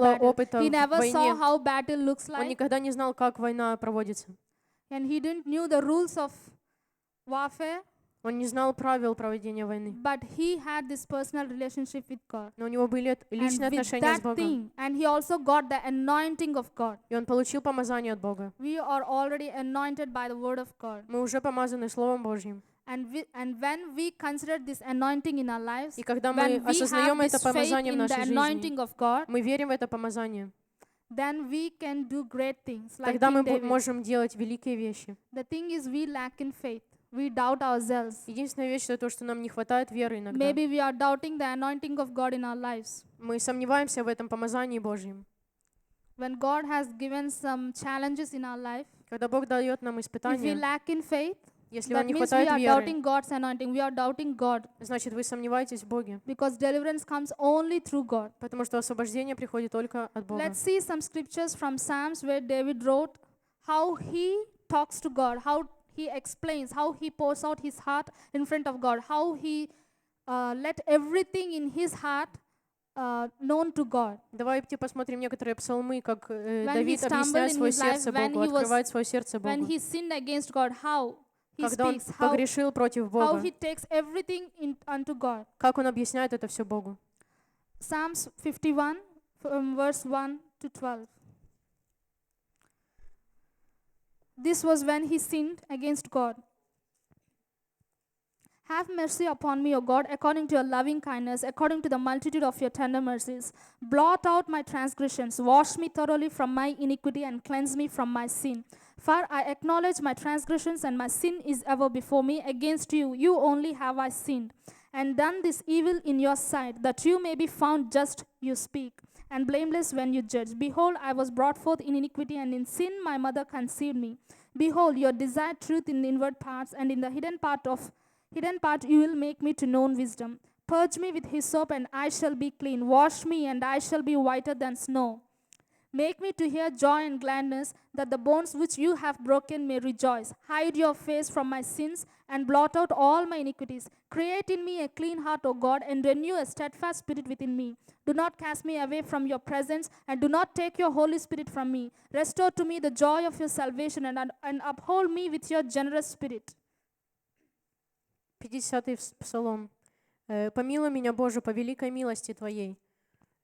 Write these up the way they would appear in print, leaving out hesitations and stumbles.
battle. опыта He в never saw войне. how battle looks Он like, никогда не знал, как война проводится. and he didn't knew the rules of warfare, Он не знал правил проведения войны. but he had this personal relationship with God. Но у него были личные And with отношения с that Богом. thing, and he also got the anointing of God. И он получил помазание от Бога. We are already anointed by the word of God. Мы уже помазаны Словом Божьим. And when we consider this anointing in our lives, И когда мы when we осознаем have это this faith помазание в in the нашей жизни, anointing of God, мы верим в это помазание, then we can do great things like тогда мы King David. можем делать великие вещи. The thing is, we lack in faith. We doubt ourselves. Единственная вещь — это то, что нам не хватает веры иногда. Maybe we are doubting the anointing of God in our lives. Мы сомневаемся в этом помазании Божьем. When God has given some challenges in our life, Когда Бог дает нам if we испытания, lack in faith, если вам that не means we хватает are веры, doubting God's anointing. We are doubting God, значит, вы сомневаетесь в Боге, because deliverance comes only through God. потому что освобождение приходит только от Бога. Let's see some scriptures from Psalms where David wrote how he talks to God, how he explains, how he pours out his heart in front of God, how he let everything in his heart known to God. Давайте посмотрим некоторые псалмы, как When he Давид stumbled объясняет in свое his life, сердце when Богу, he was, открывает свое сердце when Богу. he sinned against God, how he Когда он speaks, how погрешил против Бога, he takes everything unto God. как он объясняет это все Богу. Psalms 51 from verse 1 to 12. This was when he sinned against God. Have mercy upon me, O God, according to your loving kindness, according to the multitude of your tender mercies. Blot out my transgressions, wash me thoroughly from my iniquity, and cleanse me from my sin. For I acknowledge my transgressions, and my sin is ever before me. Against you, you only have I sinned, and done this evil in your sight, that you may be found just, you speak, and blameless when you judge. Behold, I was brought forth in iniquity, and in sin my mother conceived me. Behold, you desire truth in the inward parts, and in the hidden part you will make me to know wisdom. Purge me with hyssop, and I shall be clean. Wash me, and I shall be whiter than snow. Make me to hear joy and gladness, that the bones which you have broken may rejoice. Hide your face from my sins, and blot out all my iniquities. Create in me a clean heart, O God, and renew a steadfast spirit within me. Do not cast me away from your presence, and do not take your Holy Spirit from me. Restore to me the joy of your salvation, and uphold me with your generous spirit. 50-й псалом. «Помилуй меня, Боже, по великой милости Твоей,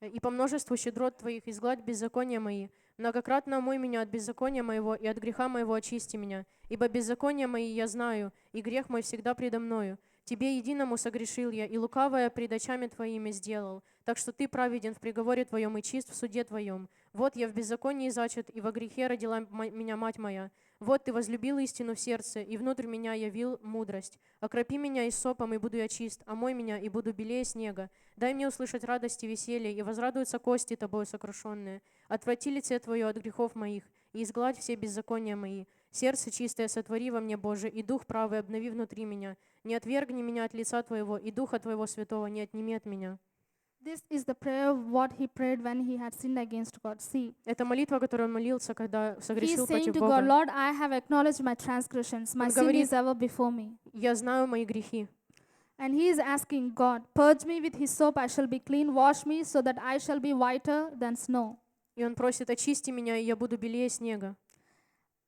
и по множеству щедрот Твоих изгладь беззакония мои. Многократно омой меня от беззакония моего, и от греха моего очисти меня. Ибо беззакония мои я знаю, и грех мой всегда предо мною. Тебе единому согрешил я, и лукавое пред очами Твоими сделал. Так что Ты праведен в приговоре Твоем и чист в суде Твоем. Вот я в беззаконии зачат, и во грехе родила меня мать моя. Вот Ты возлюбил истину в сердце, и внутрь меня явил мудрость. Окропи меня иссопом, и буду я чист, омой меня, и буду белее снега. Дай мне услышать радость и веселье, и возрадуются кости Тобою сокрушенные. Отврати лице Твое от грехов моих, и изгладь все беззакония мои. Сердце чистое сотвори во мне, Боже, и дух правый обнови внутри меня. Не отвергни меня от лица Твоего, и Духа Твоего Святого не отними от меня». This is the prayer of what he prayed when he had sinned against God. See, Это молитва, которую он молился, когда he is согрешил saying против to God, Бога. Lord, I have acknowledged my transgressions. My Он sin говорит, is ever before me. «Я знаю мои грехи». And he is asking God, purge me with hyssop, I shall be clean. Wash me so that I shall be whiter than snow. И он просит: «Очисти меня, и я буду белее снега».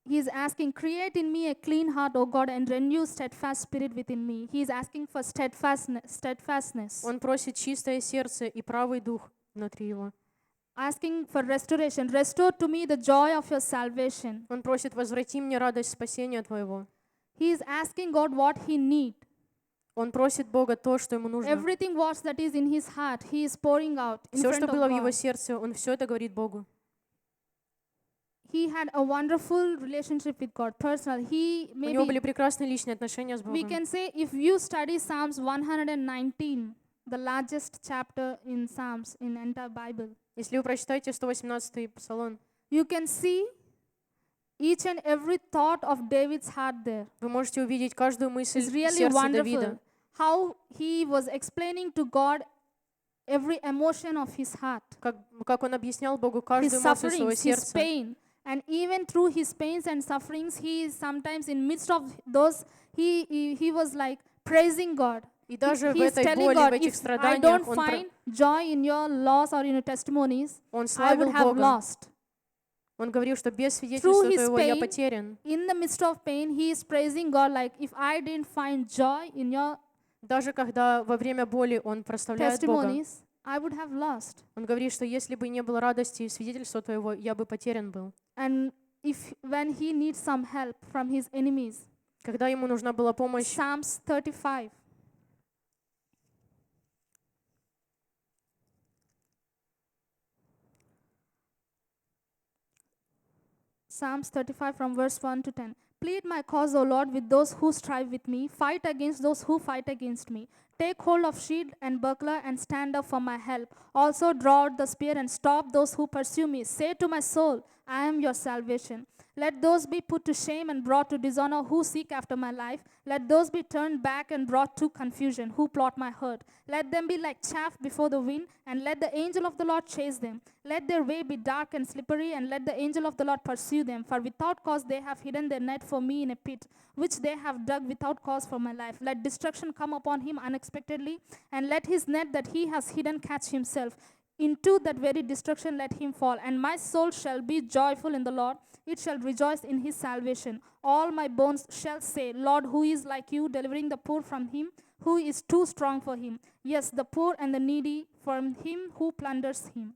He is asking, create in me a clean heart, O God, and renew steadfast spirit within me. He is asking for steadfastness. Он просит чистое сердце и правый дух внутри его. Asking for restoration. Restore to me the joy of your salvation. Он просит: «Возврати мне радость спасения Твоего». He is asking God what he needs. Он просит Бога то, что ему нужно. Everything what that is in his heart, he is pouring out in Все, front что of было в его God. сердце, он все это говорит Богу. He had a wonderful relationship with God, personal. He У него были maybe, прекрасные личные отношения с we Богом. can say, if you study Psalms 119, the largest chapter in Psalms in entire Bible, Если вы прочитаете 118-й псалом, you can see each and every thought of David's heart there. вы можете увидеть каждую мысль It's really сердца wonderful Давида. how he was explaining to God every emotion of his heart, Как он объяснял Богу his каждую эмоцию своего sufferings, his сердца. pain. And even through his pains and sufferings, he is sometimes in midst of those, he was like praising God. И даже в He's этой telling боли, в God, этих if I страданиях don't find joy in your laws or in your testimonies, он I would славил have Бога. lost. Он говорил, что без Through свидетельства his Твоего я pain, потерян. in the midst of pain, he is praising God like, if I didn't find joy in your Даже когда во время боли он прославляет Бога, testimonies, I would have lost. он говорит, что если бы не было радости и свидетельства Твоего, я бы потерян был. And if when he needs some help from his enemies, Когда ему нужна была помощь, Psalms 35. Psalms 35 from verse 1 to 10. Plead my cause, O Lord, with those who strive with me. Fight against those who fight against me. Take hold of shield and buckler and stand up for my help. Also draw out the spear and stop those who pursue me. Say to my soul, I am your salvation. Let those be put to shame and brought to dishonor who seek after my life. Let those be turned back and brought to confusion who plot my hurt. Let them be like chaff before the wind, and let the angel of the Lord chase them. Let their way be dark and slippery, and let the angel of the Lord pursue them. For without cause they have hidden their net for me in a pit, which they have dug without cause for my life. Let destruction come upon him unexpectedly, and let his net that he has hidden catch himself. Into that very destruction let him fall. And my soul shall be joyful in the Lord. It shall rejoice in his salvation. All my bones shall say, Lord, who is like you, delivering the poor from him who is too strong for him? Yes, the poor and the needy from him who plunders him.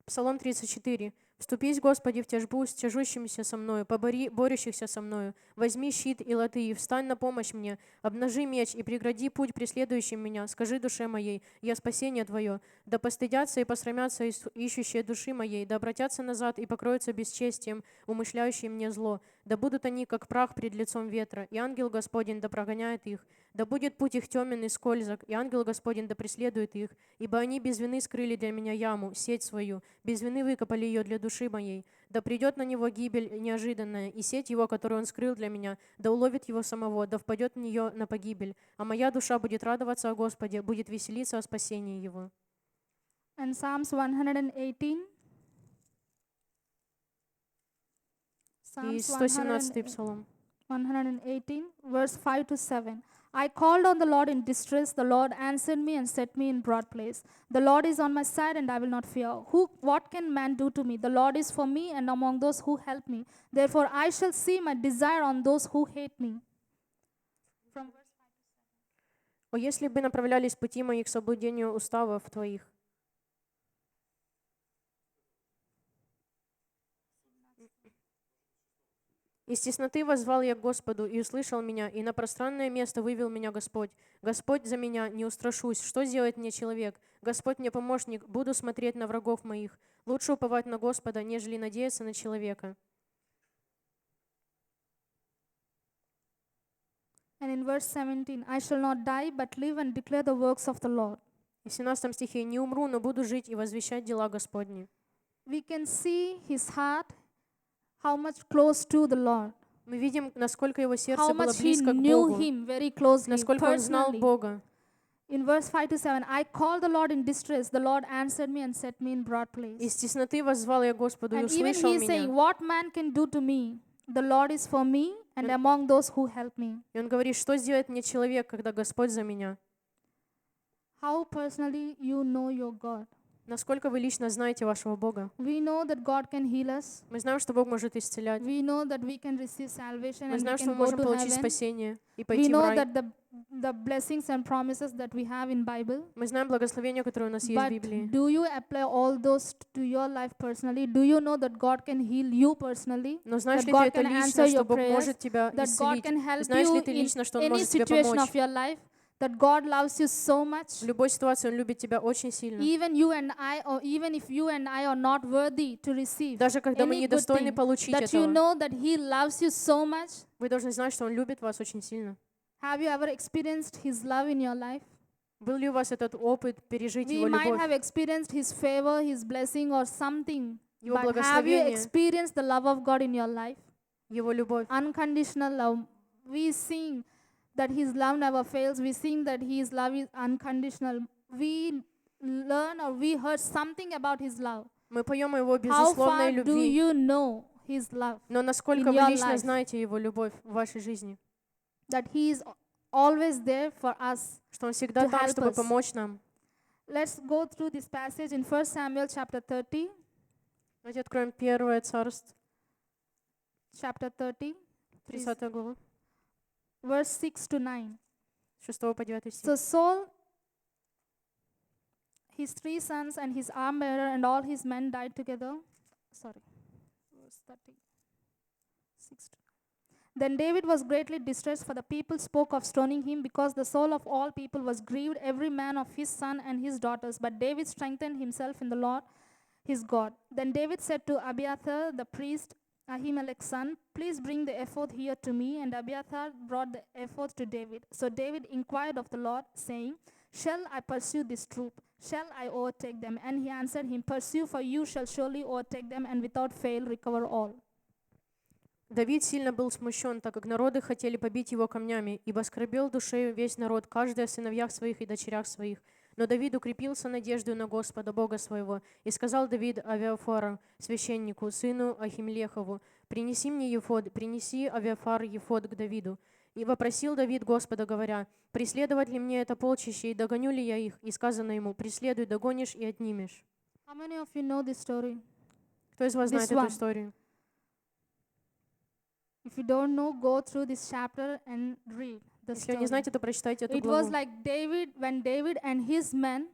Псалом 34. «Вступись, Господи, в тяжбу с тяжущимися со мною, побори борющихся со мною. Возьми щит и латы, и встань на помощь мне. Обнажи меч и прегради путь преследующим меня. Скажи душе моей, я спасение Твое. Да постыдятся и посрамятся ищущие души моей, да обратятся назад и покроются бесчестием, умышляющие мне зло. Да будут они, как прах пред лицом ветра, и ангел Господень да прогоняет их. Да будет путь их темен и скользок, и ангел Господень да преследует их. Ибо они без вины скрыли для меня яму, сеть свою, без вины выкопали ее для души моей. Да придет на него гибель неожиданная, и сеть его, которую он скрыл для меня, да уловит его самого, да впадет в нее на погибель. А моя душа будет радоваться о Господе, будет веселиться о спасении его». And Psalms 118. И Psalms 117 Псалом. 118, verse 5 to 7. I called on the Lord in distress. The Lord answered me and set me in broad place. The Lord is on my side, and I will not fear. What can man do to me? The Lord is for me, and among those who help me. Therefore I shall see my desire on those who hate me. From «О, если бы направлялись пути мои к соблюдению уставов Твоих». Из тесноты воззвал я к Господу, и услышал меня, и на пространное место вывел меня Господь. Господь за меня, не устрашусь. Что сделает мне человек? Господь мне помощник, буду смотреть на врагов моих. Лучше уповать на Господа, нежели надеяться на человека. And in verse 17, I shall not die, but live and declare the works of the Lord. И в 17 стихе: «Не умру, но буду жить и возвещать дела Господни». We can see his heart, how much close to the Lord, Мы видим, насколько его how сердце было much he близко к knew Богу, him very closely, насколько он знал personally. Бога. In verse 5 to 7, I called the Lord in distress. The Lord answered me and set me in broad place. Из тесноты воззвал я Господу, и And even услышал he is saying, меня. what man can do to me? The Lord is for me and among those who help me. И он говорит: что сделает мне человек, когда Господь за меня? How personally you know your God. Насколько вы лично знаете вашего Бога? We know that God can heal us. Мы знаем, что Бог может исцелять. We know that we can receive salvation Мы and we знаем, что can мы go можем to получить heaven. спасение и We пойти в know рай. that the blessings and promises that we have in Bible. Мы знаем благословения, которые у нас есть в But Библии. do you apply all those to your life personally? Do you know that God can heal you personally? Но знаешь That ли ты God это can answer лично, что your Бог prayers? может тебя That God исцелить? can help Знаешь you ли ты in лично, что Он any может тебе situation помочь? of your life? That God loves you so much. В любой ситуации Он любит тебя очень сильно. Even you and I, or even if you and I are not worthy to receive Даже когда мы any good недостойны thing, получить that you этого, know that He loves you so much. вы должны знать, что Он любит вас очень сильно. Have you ever experienced His love in your life? Был ли у вас этот опыт пережить We Его might любовь, have experienced His favor, His blessing, or something. Его But have you благословение, experienced the love of God in your life? Его любовь? Unconditional love. We sing that His love never fails. We sing that His love is unconditional. We learn or we heard something about His love. Мы поем о Его How безусловной far do любви. you know His love? Но насколько in вы your лично life? знаете Его любовь в вашей жизни? That He is always there for us. что Он всегда to там, help чтобы us. помочь нам. Let's go through this passage in 1 Samuel chapter 30. Давайте откроем 1 Царств, Chapter 30, 30 главу, verse 6 to 9. 6 по 9 стих. So Saul, his 3 sons, and his armor-bearer and all his men died together. Sorry, verse 30. 6 to Then David was greatly distressed, for the people spoke of stoning him, because the soul of all people was grieved, every man of his son and his daughters. But David strengthened himself in the Lord his God. Then David said to Abiathar the priest, Ahimelech's son, please bring the ephod here to me. And Abiathar brought the ephod to David. So David inquired of the Lord, saying, shall I pursue this troop? Shall I overtake them? And he answered him, pursue, for you shall surely overtake them, and without fail recover all. Давид сильно был смущен, так как народы хотели побить его камнями, ибо скорбел душею весь народ, каждый о сыновьях своих и дочерях своих. Но Давид укрепился надеждою на Господа, Бога своего, и сказал Давид Авиафару, священнику, сыну Ахимелехову, принеси мне ефод, принеси Авиафар ефод к Давиду. И вопросил Давид Господа, говоря, преследовать ли мне это полчище, и догоню ли я их? И сказано ему, преследуй, догонишь и отнимешь. How many of you know this story? Кто из вас This знает one. эту историю? If you don't know, go through this chapter and read the Если вы story. не знаете, то прочитайте эту It was главу. like when David and his men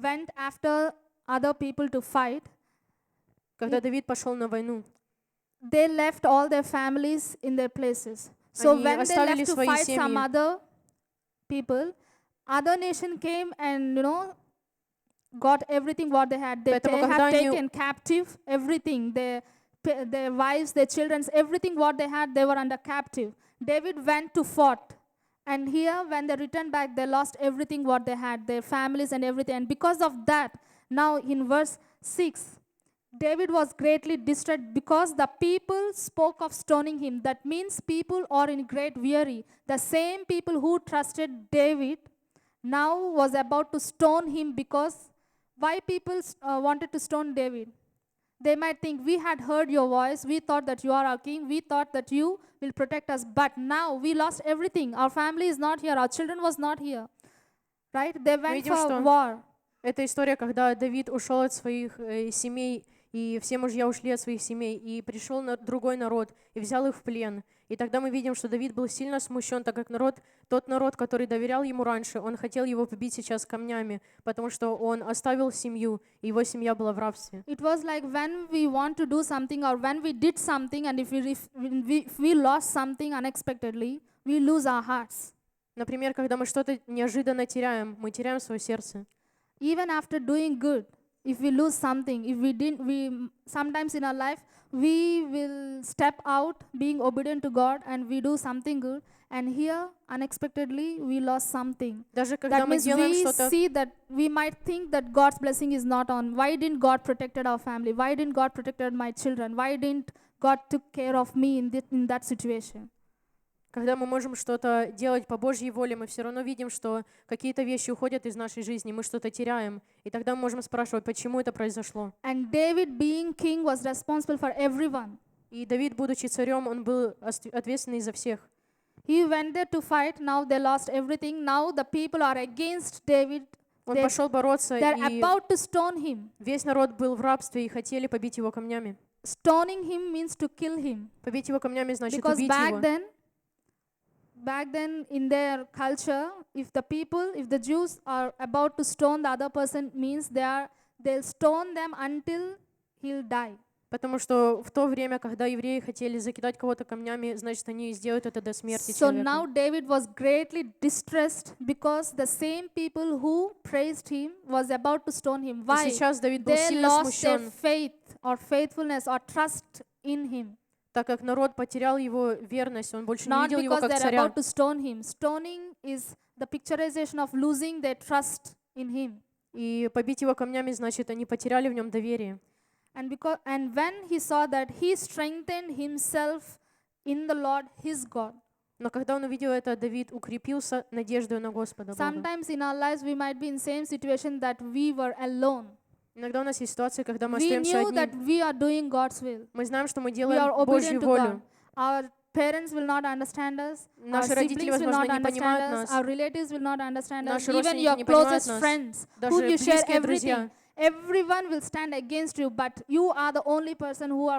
went after other people to fight, Когда Давид пошел на войну, they left all their families in their places. So Они when they оставили left to свои fight some семьи. other people, other nation came and got everything what they had. They Поэтому, have когда они- taken captive everything. Their wives, their children, everything what they had, they were under captive. David went to fought. And here, when they returned back, they lost everything what they had, their families and everything. And because of that, now in verse 6, David was greatly distressed because the people spoke of stoning him. That means people are in great weary. The same people who trusted David now was about to stone him, because why people wanted to stone David? They might think, we had heard your voice, we thought that you are our king, we thought that you will protect us, but now we lost everything. Our family is not here, our children was not here. Right? They went видим, for что- war. Это история, когда Давид ушел от своих семей, и все мужья ушли от своих семей, и пришел на другой народ, и взял их в плен. И тогда мы видим, что Давид был сильно смущен, так как тот народ, который доверял ему раньше, он хотел его побить сейчас камнями, потому что он оставил семью, и его семья была в рабстве. It was like when we want to do something, or when we did something, and if we lost something unexpectedly, we lose our hearts. Например, когда мы что-то неожиданно теряем, мы теряем свое сердце. Even after doing good, if we lose something, if we didn't, sometimes in our life, we will step out being obedient to God and we do something good, and here unexpectedly we lost something. Даже когда That мы means делаем we что-то, see that we might think that God's blessing is not on. Why didn't God protected our family? Why didn't God protected my children? Why didn't God took care of me in that situation? когда мы можем что-то делать по Божьей воле, мы все равно видим, что какие-то вещи уходят из нашей жизни, мы что-то теряем. И тогда мы можем спрашивать, почему это произошло. And David, being king, was responsible for everyone. И Давид, будучи царем, он был ответственный за всех. He went there to fight. Now they lost everything. Now the people are against David. Он пошел бороться, They're и about to stone him. весь народ был в рабстве и хотели побить его камнями. Stoning him means to kill him. Побить его камнями значит Because убить back его. then in their culture, if the Jews are about to stone the other person, means they'll stone them until he'll die. Потому что в то время, когда евреи хотели закидать кого-то камнями, значит, они сделают это до смерти So человека. now David was greatly distressed because the same people who praised him was about to stone him. И Why? сейчас Давид был They сильно lost their смущен, faith or faithfulness or trust in him. так как народ потерял его верность, он больше не Not видел его because как they're царя. about to stone him. Stoning is the picturization of losing their trust in him. И побить его камнями значит, они потеряли в нем доверие. And when he saw that, he strengthened himself in the Lord his God. Но когда он увидел это, Давид укрепился надеждой на Господа Бога. Sometimes in our lives we might be in same situation that we were alone. Иногда у нас есть ситуации, когда мы We остаемся knew that одни. we are doing God's will. Мы знаем, что мы We are делаем obedient Божью to God. волю. Our parents will not understand us, our Наши родители, siblings will возможно, not не понимают understand us, нас, our relatives will not understand us, наши even родственники your не понимают closest нас, friends, whom даже you share близкие everything. друзья. Everyone will stand against you, but you are the only person who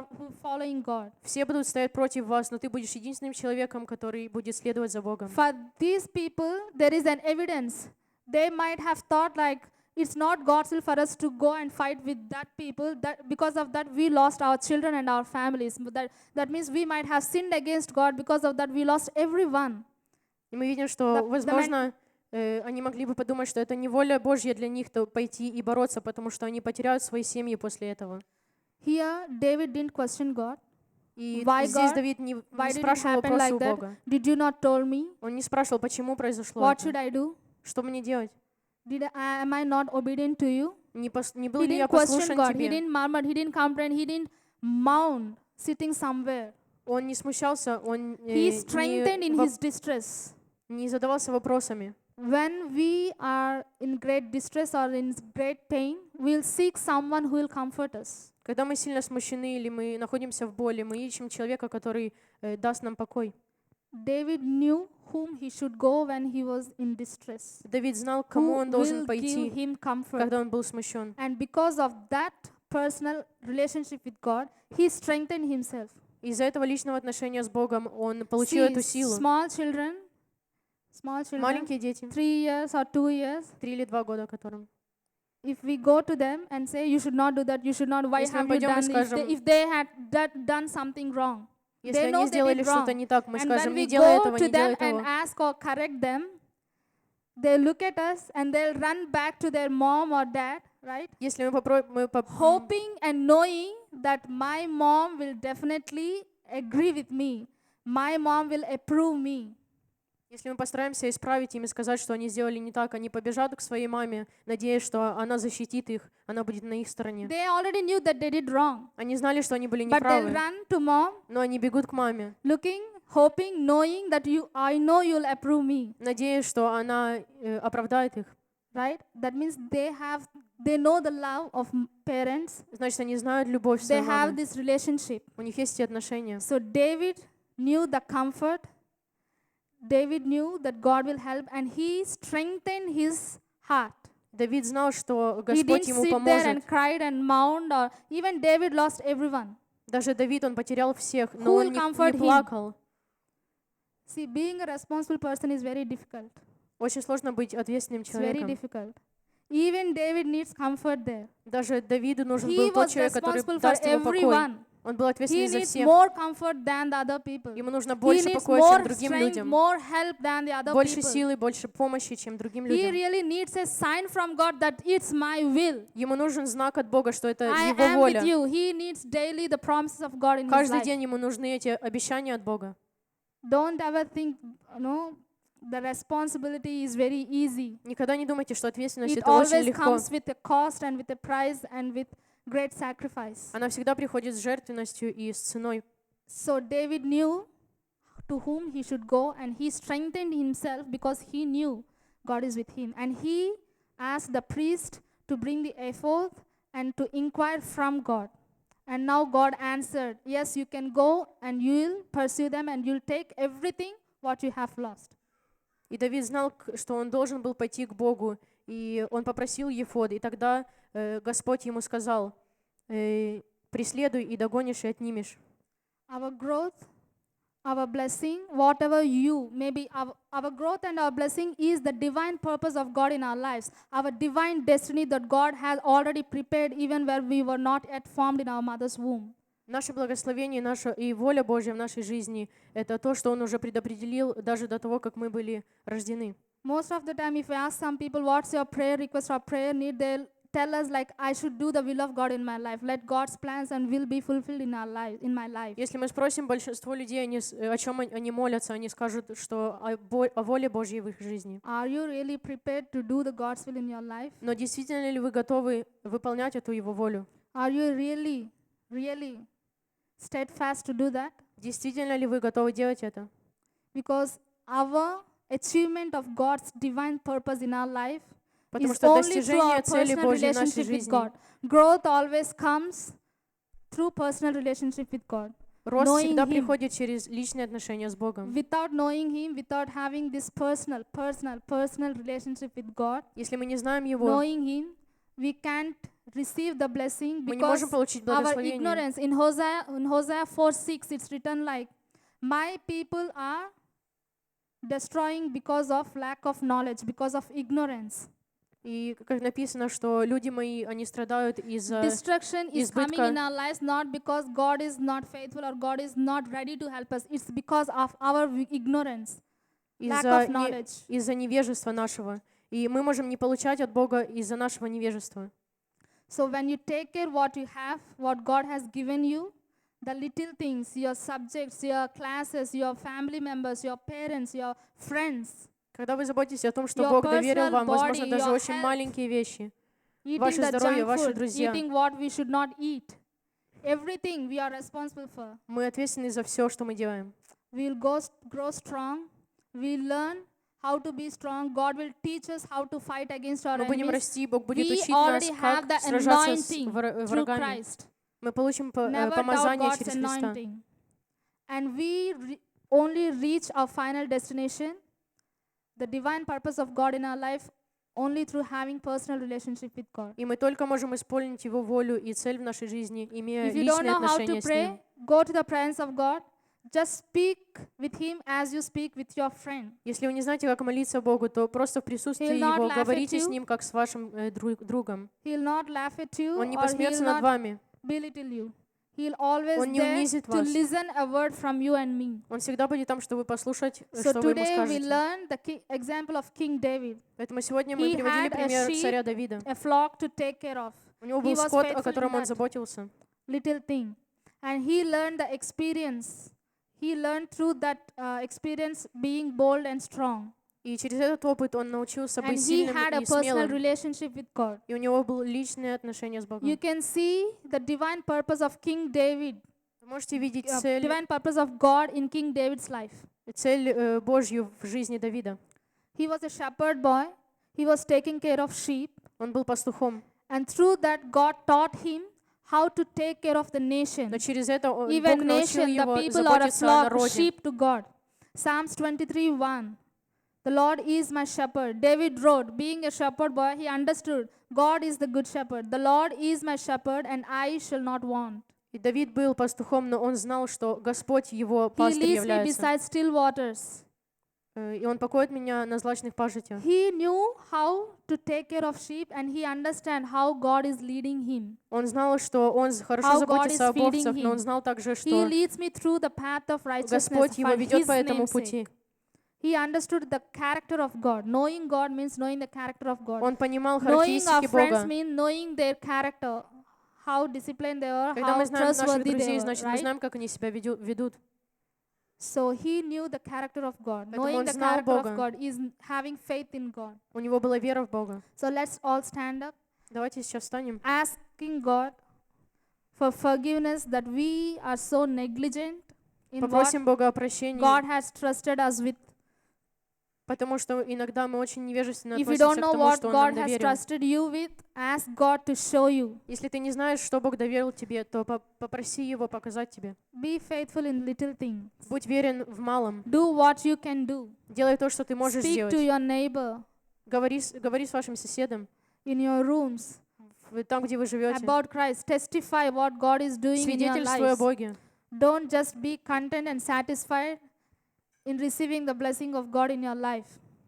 following God. Все будут стоять против вас, но ты будешь единственным человеком, который будет следовать за Богом. For these people, there is an evidence. They might have thought like it's not God's will for us to go and fight with that people. That because of that we lost our children and our families. But that means we might have sinned against God. Because of that we lost everyone. И мы видим, что, возможно, они могли бы подумать, что это не воля Божья для них то пойти и бороться, потому что они потеряют свои семьи после этого. Here, David didn't question God. И Why здесь God? Давид не Why did it спрашивал happen вопросы like у that? Бога. Did you not told me? Он не спрашивал, почему произошло What should это. I do? Что мне делать? Am I not obedient to you? Не был He ли я didn't question послушен God. He тебе? didn't murmur. He didn't complain. He didn't moan, sitting somewhere. Он не смущался, он He strengthened in his distress. не задавался вопросами. When we are in great distress or in great pain, we'll seek someone who will comfort us. Когда мы сильно смущены или мы находимся в боли, мы ищем человека, который даст нам покой. David knew whom he should go when he was in distress. Давид знал, к кому Who он должен will give пойти, him comfort. когда он был смущен. And because of that personal relationship with God, he strengthened himself. Из-за этого личного отношения с Богом он получил See, эту силу. small children, Маленькие дети, 3 years or 2 years, 3 или 2 года которым. if we go to them and say, you should not do that, you should not, why Если мы have you пойдем и done, скажем, if they had done something wrong. Если They know они they сделали did wrong. что-то не так, мы And when скажем, we не делай go этого, to не делай them and того. ask or correct them, they look at us and they'll run back to their mom or dad, right? Если Hoping and knowing that my mom will definitely agree with me. My mom will approve me. Если мы постараемся исправить им и сказать, что они сделали не так, они побежат к своей маме, надеясь, что она защитит их, она будет на их стороне. They already knew that they did wrong. Они знали, что они были But they'll неправы, run to mom, но они бегут к маме, looking, hoping, knowing that I know you'll approve me. надеясь, что она оправдает их. Right? That means they know the love of parents. Значит, они знают любовь They своей have мамы. this relationship. У них есть эти отношения. So David knew the comfort. David knew that God will help, and he strengthened his heart. Давид знал, что He Господь didn't ему sit there and поможет. cried and moaned, or even David lost everyone. Даже Давид, он потерял всех, Who но он will не comfort him? плакал. See, being a responsible person is very difficult. Очень сложно быть ответственным It's very человеком. difficult. Even David needs comfort there. Даже Давиду нужен He был тот was человек, который responsible for даст ему покой. everyone. Он был He ответственный за needs всех. more comfort than the other people. Ему нужно He больше needs покоя, more чем другим strength, людям. more help than the other Больше people. силы, больше помощи, чем другим He людям. really needs a sign from God that it's my will. Ему нужен знак от Бога, что это I Его am with воля. you. He needs daily the promises of God in his Каждый life. день ему нужны эти обещания от Бога. Don't ever think, the responsibility is very easy. Никогда не думайте, что ответственность It это очень always легко. comes with a cost and with a price and with great sacrifice. Она всегда приходит с жертвенностью и с ценой. So David knew to whom he should go, and he strengthened himself because he knew God is with him. And he asked the priest to bring the ephod and to inquire from God. And now God answered, yes, you can go and you will pursue them and you'll take everything what you have lost. И Давид знал, что он должен был пойти к Богу, и он попросил Ефод, и тогда Господь ему сказал: преследуй и догонишь и отнимешь. Our growth, our blessing, whatever maybe our growth and our blessing is the divine purpose of God in our lives. Our divine destiny that God has already prepared even where we were not yet formed in our mother's womb. Наше благословение, наша и воля Божья в нашей жизни — это то, что Он уже предопределил даже до того, как мы были рождены. Most of the time, if we ask some people, what's your prayer request or prayer need, they'll tell us like, I should do the will of God in my life. Let God's plans and will be fulfilled in our life, in my life. Если мы спросим большинство людей, о чем они молятся, они скажут, что о воле Божьей в их жизни. Are you really prepared to do the God's will in your life? Но действительно ли вы готовы выполнять эту Его волю? Are you really steadfast to do that? Действительно ли вы готовы делать это? Because our achievement of God's divine purpose in our life Потому is что only through our достижение цели personal Божьей в нашей relationship with жизни, God. Growth always comes through personal relationship with God. Рост knowing всегда Him. приходит через личные отношения с Богом. Without knowing Him, without having this personal relationship with God, Если мы не знаем Его, knowing Him, we can't receive the blessing мы не можем because получить our благословение. ignorance. In Hosea 4:6, it's written like, "My people are destroying because of lack of knowledge, because of ignorance." И как написано, что люди мои, они страдают из-за Destruction is coming избытка. in our lives not because God is not faithful or God is not ready to help us. It's because of our ignorance, lack из-за of knowledge. из-за невежества нашего. И мы можем не получать от Бога из-за нашего невежества. So when you take care what you have, what God has given you, the little things, your subjects, your classes, your family members, your parents, your friends, Когда вы заботитесь о том, что Your Бог доверил personal вам, возможно, body, даже your очень health, маленькие вещи, eating ваше the здоровье, junk ваши food, друзья, eating what we should not eat, everything we are responsible for. мы ответственны за все, что мы делаем. We'll grow strong. We'll learn how to be strong. God will teach us how to fight against our Мы будем enemies. расти, Бог будет We учить нас, already have как the сражаться с anointing through врагами. Christ. Мы получим Never doubt помазание God's через Христа. anointing. And we only reach our final destination, the divine purpose of God in our life, only through having personal relationship with God. И мы только можем исполнить Его волю и цель в нашей жизни, имея If you don't личные know how to отношения с Ним. pray, go to the presence of God. Just speak with Him as you speak with your friend. Если вы не знаете, как молиться Богу, то просто в присутствии He'll not Его laugh at говорите с you. Ним, как с вашим другом. He'll not laugh at you Он не or посмеется He'll над not вами. belittle you. He'll always Он не there унизит to вас. listen a word from you and me. Он всегда будет там, чтобы послушать, So что вы ему today we скажете. learn the example of King David. Поэтому сегодня мы He приводили had a пример sheep, царя Давида. a flock to take care of, У него He был was скот, faithful о котором in он that. заботился. little thing. And he learned the experience. He learned through that experience being bold and strong. И через этот опыт он научился And быть he сильным had a и personal смелым. relationship with God. И у него было личное отношение с You Богом. can see the divine purpose of King David, Вы можете видеть цель divine purpose of God in King David's life. Божью в жизни Давида. He was a shepherd boy. He was taking care of sheep. Он был пастухом. And through that, God taught him how to take care of the nation. Но через это Бог Even научил nation, the его people are a заботиться о flock, народе. sheep to God. Psalms 23:1. The Lord is my shepherd. David wrote, being a shepherd boy, he understood God is the good shepherd. The Lord is my shepherd, and I shall not want. И Давид был пастухом, но он знал, что Господь его He пастырь leads me является. beside still waters. И он покоит меня на злачных пажитях. He knew how to take care of sheep, and he understand how God is leading him. Он знал, что он хорошо How God заботится is об feeding овцах, но он him. знал также, He что leads me through the path of righteousness Господь его for ведет His по этому name's sake. пути. He understood the character of God. Knowing God means knowing the character of God. Он понимал Knowing our характеристики friends Бога. means knowing their character, how disciplined they are, Когда how мы знаем наших trustworthy they друзей, are, значит, мы right? знаем, как они себя ведут. So he knew the character of God. Поэтому Knowing он the знал character of Бога. God is having faith in God. У него была вера в Бога. So let's all stand up, Давайте сейчас встанем. asking God for forgiveness that we are so negligent in what Попросим Бога о прощении, God has trusted us with. потому что иногда мы очень невежественно If you относимся don't к know тому, what что Он нам God has доверил. trusted you with, ask God to show you. Если ты не знаешь, что Бог доверил тебе, то попроси Его показать тебе. Be faithful in little things. Будь верен в малом. Do what you can do. Делай то, что ты можешь Speak to сделать. your neighbor Говори с вашим соседом, in your rooms там, где вы живете. about Christ. Testify what God is doing in your Свидетельствуй о lives. Боге. Don't just be content and satisfied in receiving the blessing of God in your life.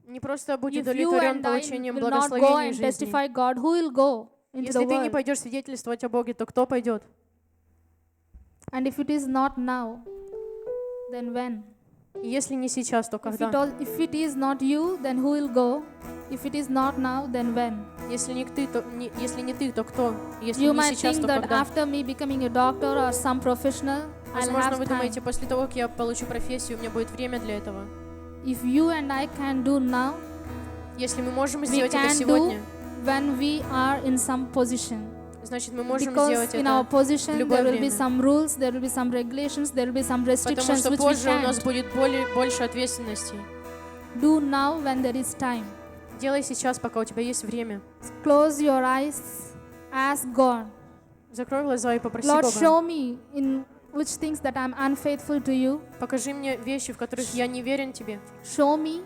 Не просто будь If you удовлетворен and I получением will not go благословений and в жизни. testify God, who will go into the Если ты не world? пойдешь свидетельствовать о Боге, то кто пойдет? And if it is not now, then when? И если не сейчас, то когда? If it is not you, then who will go? If it is not now, then when? Если не ты, то кто? Если You не might сейчас, think то that когда? after me becoming a doctor or some professional, I'll Возможно, have вы time. думаете, после того, как я получу профессию, у меня будет время для этого. If you and I can do now, Если мы можем we сделать это can do сегодня, when we are in some position. значит, мы можем Because сделать in our это, position, любое there will be время. some rules, there will be some regulations, there will be some потому restrictions что which we позже у нас can't будет больше ответственностей. do now when there is time. Делай сейчас, пока у тебя есть время. Close your eyes, ask God, Закрой глаза и попроси Lord, Бога. show me in which things that I'm unfaithful to you. Покажи мне вещи, в которых я не верен Тебе. Show me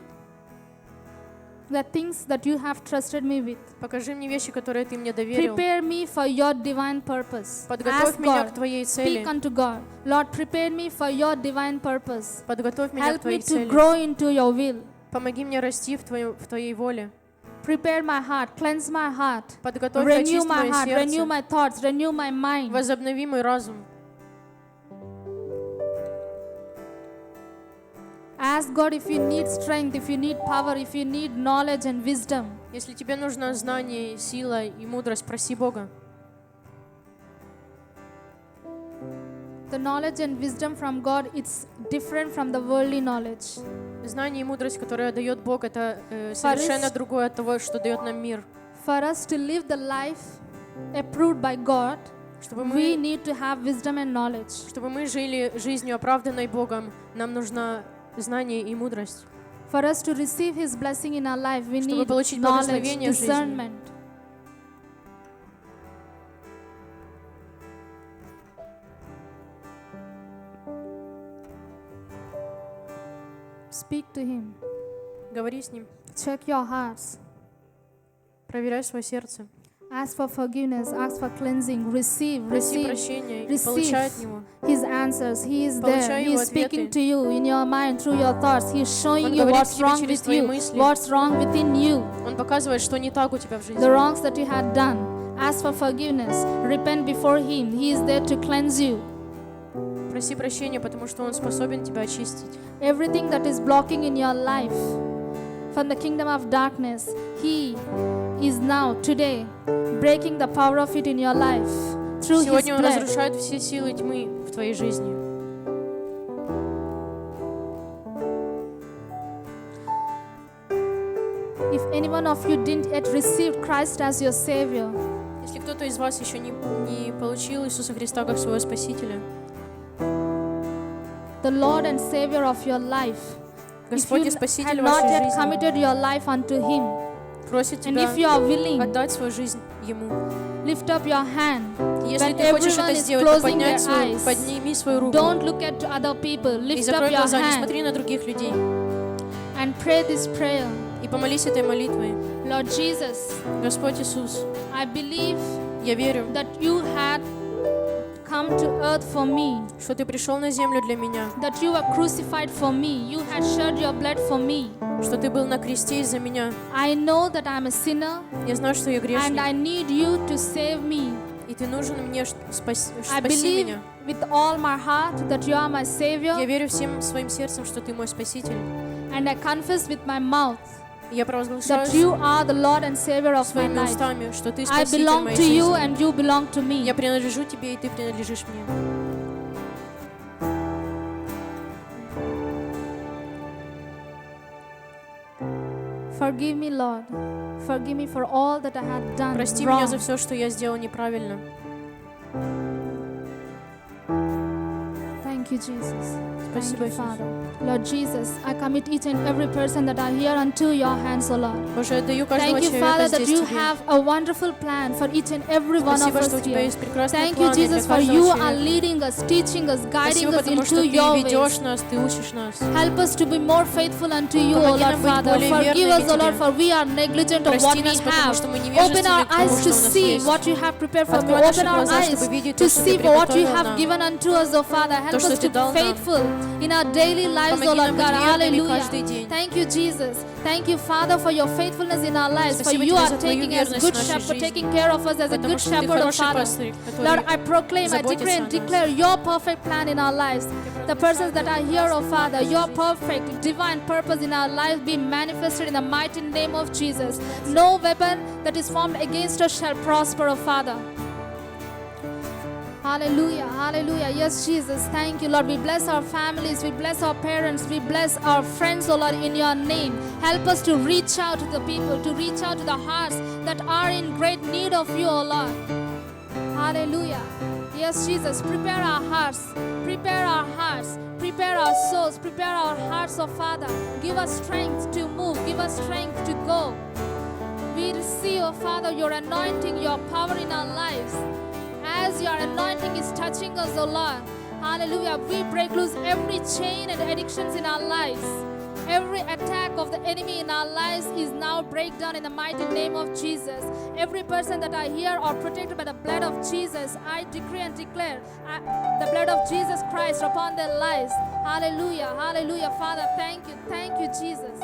the things that you have trusted me with. Покажи мне вещи, которые Ты мне доверил. Prepare me for your divine purpose. Подготовь Ask меня God. к Твоей цели. Speak unto God. Lord, prepare me for your divine purpose. Подготовь меня к Help me Твоей to цели. grow into your will. Помоги мне расти в Твоей воле. Prepare my heart, cleanse my heart, Подготовь и renew очисти my мое heart, renew сердце. my thoughts, renew my mind. Возобнови мой разум. Ask God if you need strength, if you need power, if you need knowledge and wisdom. Если тебе нужно знание, сила и мудрость, проси Бога. The knowledge and wisdom from God, it's different from the worldly knowledge. Знание и мудрость, которое дает Бог, это совершенно другое от того, что дает нам мир. For us to live the life approved by God, Чтобы we мы, need to have wisdom and knowledge. чтобы мы жили жизнью, оправданной Богом, нам нужно знание и мудрость. For us to receive His blessing in our life, we Чтобы need получить knowledge, благословение в жизни. discernment. Speak to Him. Говори с Ним, Check your hearts. проверяй свое сердце. Ask for forgiveness. Ask for cleansing. Receive, Проси receive прощения и receive. получай от Него. His answers. He is there. Получай He Его is speaking ответы. to you in your mind through your thoughts. He is showing Он you говорит what's тебе wrong через with твои you, мысли. what's wrong within you, Он показывает, что не так у тебя в жизни. the wrongs that you had done. Ask for forgiveness. Repent before Him. He is there to cleanse you. Проси прощения, потому что Он способен тебя очистить. Everything that is blocking in your life from the kingdom of darkness, He is now, today, breaking the power of it in your life through His Сегодня Он blood. разрушает все силы тьмы в твоей жизни. If any one of you didn't yet receive Christ as your Savior, Если кто-то из вас еще не получил Иисуса Христа как своего Спасителя, the Lord and Savior of your life, if Господь и you Спаситель have not вашей yet жизни, committed your life unto Him, просит and тебя if you are willing, отдать свою жизнь Ему. lift up your hand. Если When ты хочешь everyone это is сделать, то closing their eyes, подними свою руку don't look at other people. и Lift up закрой your глаза, не hand смотри на других людей. and pray this prayer. И помолись этой молитвой. Lord Jesus, Господь Иисус, I believe я верю, that you had come to earth for me, что Ты пришел на землю для меня, that you were crucified for me, you had shed your blood for me. что Ты был на кресте из-за меня. I know that I'm a sinner Я знаю, что я and грешник, I need you to save me. и Ты нужен мне, спаси I believe меня. with all my heart that you are my Я Savior, верю всем своим сердцем, что Ты мой Спаситель. and I confess with my mouth И я провозглашаю that you are the Lord and Savior of my своими life. устами, что Ты I Спаситель belong моей to you жизни. and you belong to me. Я принадлежу Тебе, и Ты принадлежишь мне. Forgive me, Lord. Forgive me for all that I had done Прости меня wrong. за все, что я сделал неправильно. Thank you, Jesus. Thank Спасибо, you, Иисус. Father. Lord Jesus, I commit each and every person that are here unto your hands, O Lord. Боже, я даю каждого Thank you, человека Father, that здесь you Тебе. have a wonderful plan for each and every one of Спасибо, us что у Тебя here. есть прекрасные Thank you, планы для Jesus, for каждого you are человека. leading us, teaching us, guiding Спасибо, us потому что into Ты your ways. ведешь нас, Ты учишь нас. Help us to be more faithful unto you, O Помоги Lord нам быть Father. более Forgive верными us, O Lord, Тебе. for we are negligent of what Прости we нас, потому have. что мы Open невежественны our к тому, eyes to что у нас see есть. what you have prepared for me. Открой наши Open our глаза, eyes чтобы видеть to то, что see Ты for what you приготовил have нам. given unto us, O Father. Help То, что us Ты to дал be нам. faithful in our daily lives, O Помоги Lord нам God. быть верными Hallelujah. каждый день. Thank you, Jesus. Thank you, Father, for your faithfulness in our lives. For Спасибо you Тебе are за Твою taking us верность good в нашей shepherd, жизни. taking care of us as a Потому good что Ты shepherd, O хороший Father. пастырь, Lord, который I proclaim, I decree and заботится о нас. declare your perfect plan in our lives. The persons that are here, oh Father, your perfect divine purpose in our lives be manifested in the mighty name of Jesus. No weapon that is formed against us shall prosper, oh Father. Hallelujah, hallelujah. Yes, Jesus, thank you, Lord. We bless our families, we bless our parents, we bless our friends, oh Lord, in your name. Help us to reach out to the people, to reach out to the hearts that are in great need of you, oh Lord. Hallelujah. Yes, Jesus, prepare our hearts, prepare our hearts, prepare our souls, prepare our hearts, oh Father. Give us strength to move, give us strength to go. We receive, oh Father, your anointing, your power in our lives. As your anointing is touching us, oh Lord, Hallelujah. We break loose every chain and addictions in our lives. Every attack of the enemy in our lives is now break down in the mighty name of Jesus. Every person that I hear are protected by the blood of Jesus. I decree and declare the blood of Jesus Christ upon their lives. Hallelujah. Hallelujah. Father, thank you. Thank you, Jesus.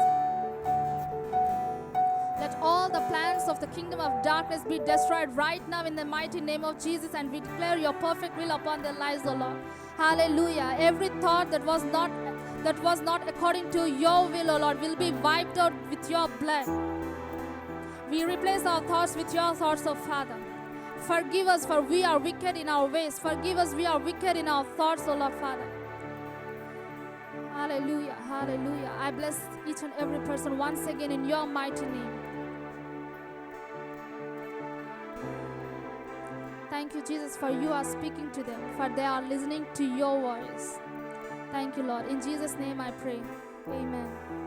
Let all the plans of the kingdom of darkness be destroyed right now in the mighty name of Jesus, and we declare your perfect will upon their lives, O Lord. Hallelujah. Every thought that was not according to your will, O Lord, will be wiped out with your blood. We replace our thoughts with your thoughts, O Father. Forgive us, for we are wicked in our ways. Forgive us, we are wicked in our thoughts, O Lord, Father. Hallelujah. Hallelujah. I bless each and every person once again in your mighty name. Thank you, Jesus, for you are speaking to them, for they are listening to your voice. Thank you, Lord. In Jesus' name I pray. Amen.